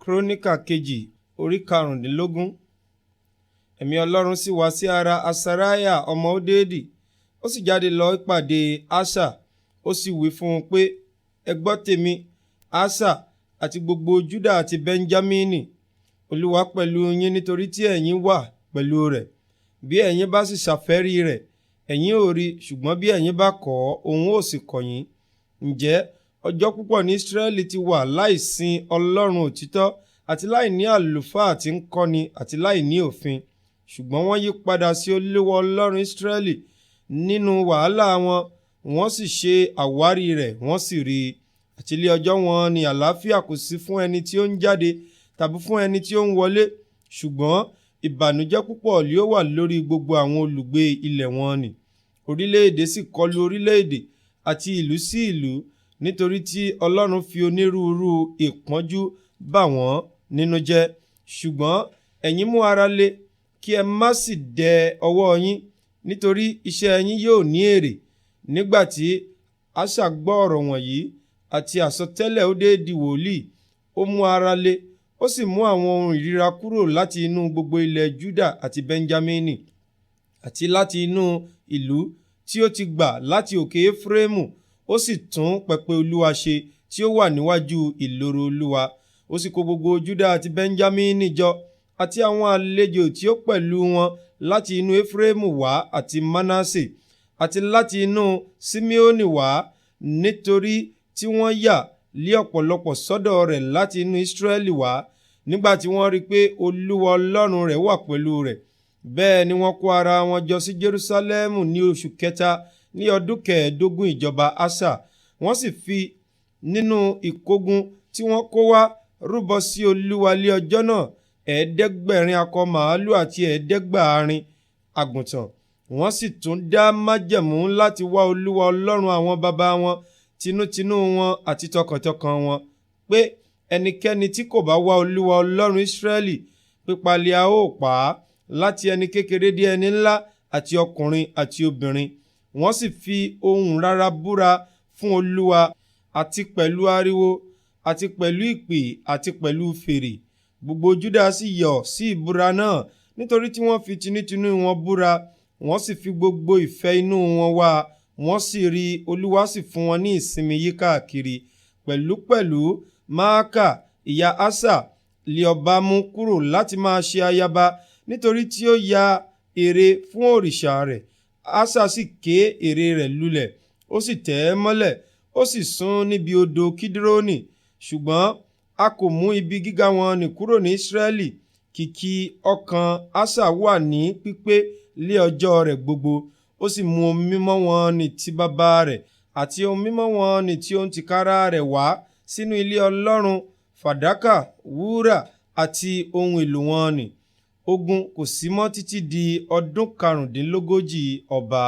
Kronika kejì orí 15. Ẹ̀mí Ọlọ́run sì wá sí ara Azariah ọmọ Odedi, ó sì jáde lọ ìpàdé Asherah, ó sì wí fún un pé, ẹ gbọ́ tèmi, Asherah àti gbogbo Juda àti Benjamini. Olúwa pẹ̀lú yín nítorí tí ẹ̀yin wà pẹ̀lú rẹ̀. Bí ẹ̀yin bá sì ṣàfẹ́rí rẹ̀, ẹ̀yin ó rí, ṣùgbọ́n bí ẹ̀yin bá kọ̀ ọ́, òun ó sì kọ̀ yín. Ǹjẹ́ ọjọ́ púpọ̀ ní Ísírẹ́lì ti wà láìsìn Ọlọ́run òtítọ́ àti láìní àlùfáà tí ń kọ́ni àti láìní òfin. Ṣùgbọ́n wọ́n yí padà sí Olúwa Ọlọ́run Ísírẹ́lì nínú wàhálà wọn, wọ́n sì ṣe àwárí rẹ̀, wọ́n sì rí i. Àti ilé ọjọ́ wọn ni àlàáfíà kò sí fún ẹni tí ó ń jáde tàbí fún ẹni tí ó ń wọlé. Ṣùgbọ́n ìbànújẹ́ púpọ̀ ni ó wà lórí gbogbo àwọn olùgbé ilẹ̀ wọn nì. Orílẹ̀-èdè sì kọlu orílẹ̀-èdè àti ìlú sí ìlú, nítorí tí Ọlọ́run fi onírúurú ìpọ́njú bà wọ́n nínú jẹ́. Ṣùgbọ́n ẹ̀yin mú ara le, kí ẹ má sì dẹ ọwọ́ yín, nítorí iṣẹ́ yín yóò ní èrè. Nígbà tí Asherah gbọ́ ọ̀rọ̀ wọ̀nyí àti àsọtẹ́lẹ̀ Odedi wòlíì, ó mú ara le, ó sì mú àwọn ohun ìríra kúrò láti inú gbogbo ilẹ̀ Juda àti Benjamini, àti láti inú ìlú tí ó ti gbà láti òkè Efraimu. Ó sì tún pẹpẹ Olúwa ṣe tí ó wà níwájú ìloro Olúwa. Ó sì kó gbogbo Juda àti Benjamini jọ, àti àwọn àlejò tí ó pẹ̀lú wọn láti inú Efraimu wá àti Manase, àti láti inú Simeoni wá, nítorí tí wọ́n yà lé ọ̀pọ̀lọpọ̀ sọ́dọ̀ rẹ̀ láti inú Ísírẹ́lì wá, nígbà tí wọ́n rí pé Olúwa Ọlọ́run rẹ̀ wà pẹ̀lú rẹ̀. Bẹ́ẹ̀ ni wọ́n kó ara wọn jọ sí Jerúsálẹ́mù ní oṣù kẹta ní ọdún 15 ìjọba Asa. Wọ́n sì fi nínú ìkógun tí wọ́n kó wá rúbọ sí Olúwa lé ọjọ́ náà 700 akọ màálù àti 700 àgùntàn. Wọ́n sì tún dá májẹ̀mú láti wá Olúwa Ọlọ́run àwọn baba wọn tinútinú wọn àti tọkàntọkàn wọn, pé ẹnikẹ́ni tí kò bá wá Olúwa Ọlọ́run Ísírẹ́lì, pípa li a ó pa á, láti ẹni kékeré dé ẹni ńlá, àti ọkùnrin àti obìnrin. Wọ́n sì fi ohùn rara búra fún Olúwa, àti pẹ̀lú ariwo, àti pẹ̀lú ìpè, àti pẹ̀lú fèrè. Gbogbo Juda sì yọ̀ sí ìbúra náà, nítorí tí wọ́n fi tinútinú wọn búra, wọ́n sì fi gbogbo ìfẹ́ inú wọn wá. Wọ́n sì rí, Olúwa sì fún wọn ní ìsinmi yíkákiri. Pẹ̀lúpẹ̀lú Maakah ìyá Asa lé ọba mú kúrò láti máa ṣe ayaba, nítorí tí ó ya ère fún òrìṣà rẹ̀. Asa sì ké ère rẹ̀ lulẹ̀, ó sì tẹ̀ ẹ́ mọ́lẹ̀, ó sì sún níbi odò Kídírọ́nì. Ṣùgbọ́n a kò mú ibi gíga wọn nì kúrò ní Ísírẹ́lì. Kìkì ọkàn Asa wà ní pípé lé ọjọ́ rẹ̀ gbogbo. Ó sì mú ohun mímọ́ wọn nì ti bàbá rẹ̀, àti ohun mímọ́ wọn nì tí òun tìkára rẹ̀ wá sínú ilé Ọlọ́run, fàdákà, wúrà àti ohun èlò wọn nì. Ogun kò sí mọ́ títí di ọdún 15 ọba